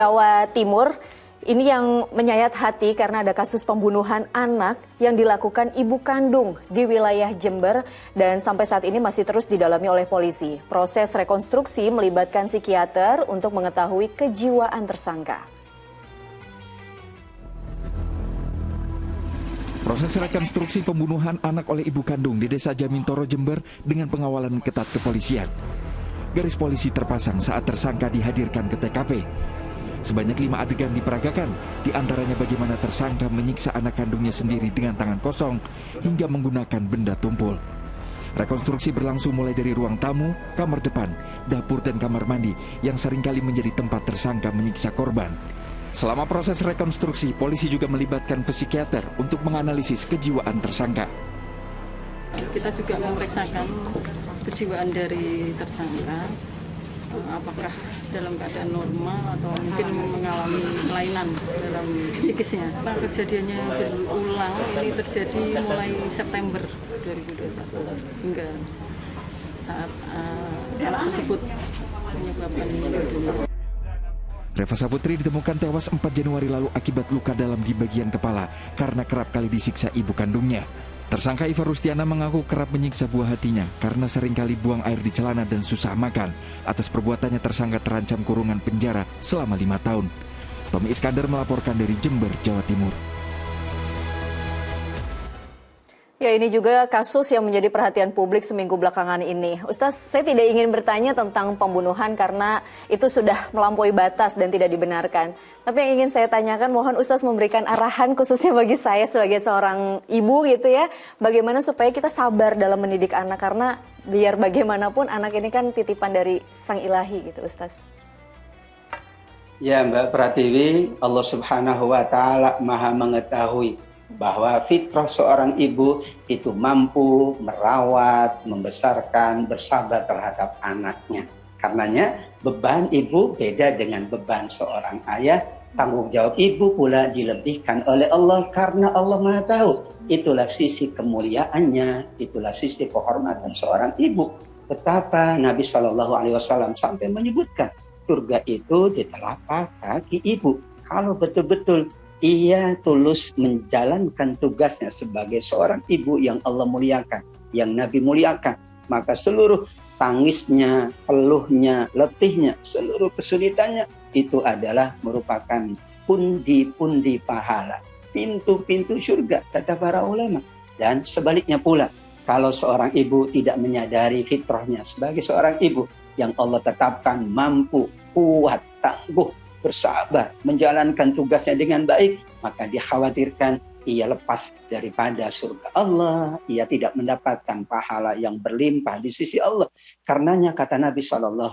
Jawa Timur ini yang menyayat hati karena ada kasus pembunuhan anak yang dilakukan ibu kandung di wilayah Jember dan sampai saat ini masih terus didalami oleh polisi. Proses rekonstruksi melibatkan psikiater untuk mengetahui kejiwaan tersangka. Proses rekonstruksi pembunuhan anak oleh ibu kandung di Desa Jamintoro, Jember dengan pengawalan ketat kepolisian. Garis polisi terpasang saat tersangka dihadirkan ke TKP. Sebanyak 5 adegan diperagakan, diantaranya bagaimana tersangka menyiksa anak kandungnya sendiri dengan tangan kosong hingga menggunakan benda tumpul. Rekonstruksi berlangsung mulai dari ruang tamu, kamar depan, dapur dan kamar mandi yang seringkali menjadi tempat tersangka menyiksa korban. Selama proses rekonstruksi, polisi juga melibatkan psikiater untuk menganalisis kejiwaan tersangka. Kita juga memeriksakan kejiwaan dari tersangka, apakah dalam keadaan normal atau mungkin mengalami kelainan dalam psikisnya. Kejadiannya berulang, ini terjadi mulai September 2021 hingga saat anak tersebut menyebabkan dunia. Reva Saputri ditemukan tewas 4 Januari lalu akibat luka dalam di bagian kepala karena kerap kali disiksa ibu kandungnya. Tersangka Iva Rustiana mengaku kerap menyiksa buah hatinya karena seringkali buang air di celana dan susah makan. Atas perbuatannya tersangka terancam kurungan penjara selama 5 tahun. Tommy Iskandar melaporkan dari Jember, Jawa Timur. Ya, ini juga kasus yang menjadi perhatian publik seminggu belakangan ini. Ustaz, saya tidak ingin bertanya tentang pembunuhan karena itu sudah melampaui batas dan tidak dibenarkan. Tapi yang ingin saya tanyakan, mohon Ustaz memberikan arahan khususnya bagi saya sebagai seorang ibu gitu ya. Bagaimana supaya kita sabar dalam mendidik anak, karena biar bagaimanapun anak ini kan titipan dari Sang Ilahi gitu Ustaz. Ya Mbak Pratiwi, Allah Subhanahu wa Ta'ala Maha mengetahui bahwa fitrah seorang ibu itu mampu merawat, membesarkan, bersabar terhadap anaknya. Karenanya beban ibu beda dengan beban seorang ayah. Tanggung jawab ibu pula dilebihkan oleh Allah karena Allah Maha tahu. Itulah sisi kemuliaannya, itulah sisi kehormatan seorang ibu. Betapa Nabi SAW sampai menyebutkan surga itu di telapak kaki ibu. Kalau betul-betul ia tulus menjalankan tugasnya sebagai seorang ibu yang Allah muliakan, yang Nabi muliakan, maka seluruh tangisnya, peluhnya, letihnya, seluruh kesulitannya itu adalah merupakan pundi-pundi pahala, pintu-pintu surga, kata para ulama. Dan sebaliknya pula, kalau seorang ibu tidak menyadari fitrahnya sebagai seorang ibu yang Allah tetapkan mampu, kuat, tangguh, bersabar, menjalankan tugasnya dengan baik, maka dikhawatirkan ia lepas daripada surga Allah, ia tidak mendapatkan pahala yang berlimpah di sisi Allah. Karenanya kata Nabi SAW,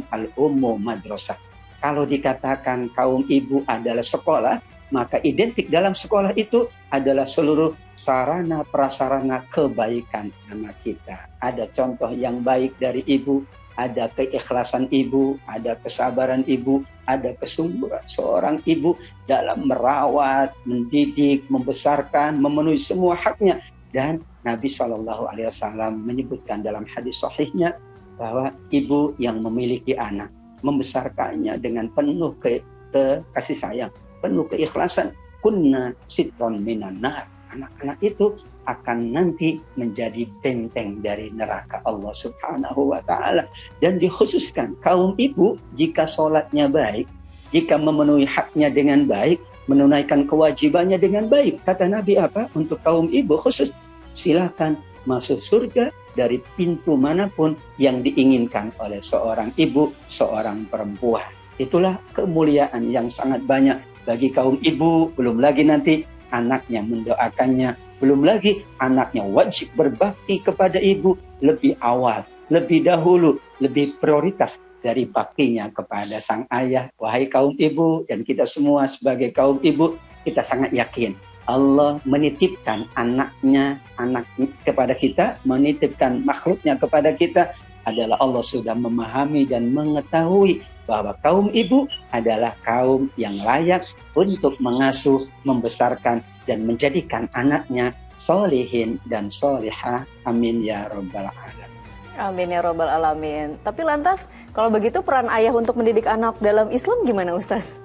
al-ummu madrasah. Kalau dikatakan kaum ibu adalah sekolah, maka identik dalam sekolah itu adalah seluruh sarana prasarana kebaikan anak kita. Ada contoh yang baik dari ibu, ada keikhlasan ibu, ada kesabaran ibu, ada kesungguhan seorang ibu dalam merawat, mendidik, membesarkan, memenuhi semua haknya. Dan Nabi SAW menyebutkan dalam hadis sahihnya bahwa ibu yang memiliki anak, membesarkannya dengan penuh kasih sayang, penuh keikhlasan, kunna sitron minan nar. Anak-anak itu akan nanti menjadi benteng dari neraka Allah Subhanahu wa Ta'ala. Dan dikhususkan kaum ibu jika sholatnya baik, jika memenuhi haknya dengan baik, menunaikan kewajibannya dengan baik. Kata Nabi apa? Untuk kaum ibu khusus, silakan masuk surga dari pintu manapun yang diinginkan oleh seorang ibu, seorang perempuan. Itulah kemuliaan yang sangat banyak bagi kaum ibu, belum lagi nanti anaknya mendoakannya, belum lagi anaknya wajib berbakti kepada ibu lebih awal, lebih dahulu, lebih prioritas dari baktinya kepada sang ayah. Wahai kaum ibu dan kita semua sebagai kaum ibu, kita sangat yakin Allah menitipkan anaknya kepada kita, menitipkan makhluknya kepada kita adalah Allah sudah memahami dan mengetahui bahwa kaum ibu adalah kaum yang layak untuk mengasuh, membesarkan, dan menjadikan anaknya solihin dan solihah. Amin ya rabbal alamin. Amin ya robbal alamin. Tapi lantas kalau begitu peran ayah untuk mendidik anak dalam Islam gimana Ustaz?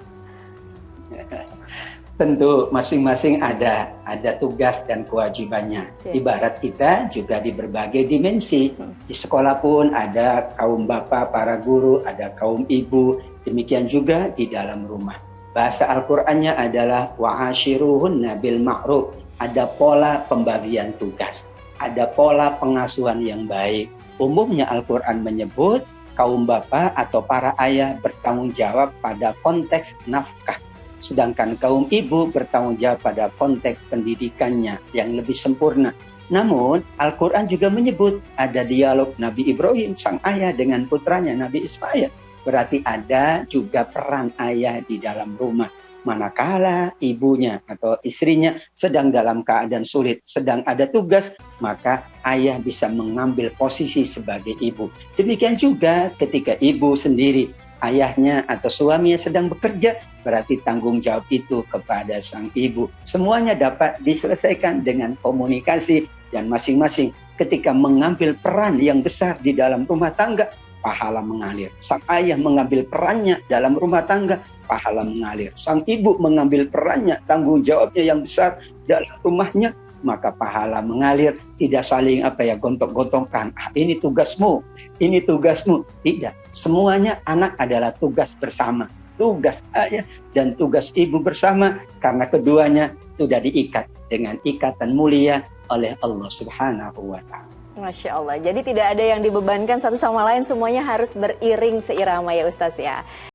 Tentu masing-masing ada tugas dan kewajibannya. Ibarat kita juga di berbagai dimensi. Di sekolah pun ada kaum bapak, para guru, ada kaum ibu. Demikian juga di dalam rumah. Bahasa Al-Qur'annya adalah wa'ashiruhunna bil ma'ruf. Ada pola pembagian tugas. Ada pola pengasuhan yang baik. Umumnya Al-Qur'an menyebut kaum bapak atau para ayah bertanggung jawab pada konteks nafkah. Sedangkan kaum ibu bertanggung jawab pada konteks pendidikannya yang lebih sempurna. Namun, Al-Quran juga menyebut ada dialog Nabi Ibrahim, sang ayah, dengan putranya Nabi Ismail. Berarti ada juga peran ayah di dalam rumah. Manakala ibunya atau istrinya sedang dalam keadaan sulit, sedang ada tugas, maka ayah bisa mengambil posisi sebagai ibu. Demikian juga ketika ibu sendiri, ayahnya atau suaminya sedang bekerja, berarti tanggung jawab itu kepada sang ibu. Semuanya dapat diselesaikan dengan komunikasi dan masing-masing ketika mengambil peran yang besar di dalam rumah tangga, pahala mengalir. Sang ayah mengambil perannya dalam rumah tangga, pahala mengalir. Sang ibu mengambil perannya, tanggung jawabnya yang besar dalam rumahnya, maka pahala mengalir. Tidak saling gontok-gontongkan. Ini tugasmu, ini tugasmu. Tidak. Semuanya anak adalah tugas bersama. Tugas ayah dan tugas ibu bersama, karena keduanya sudah diikat dengan ikatan mulia oleh Allah Subhanahu wa Ta'ala. Masya Allah. Jadi tidak ada yang dibebankan satu sama lain, semuanya harus beriring seirama ya Ustaz ya.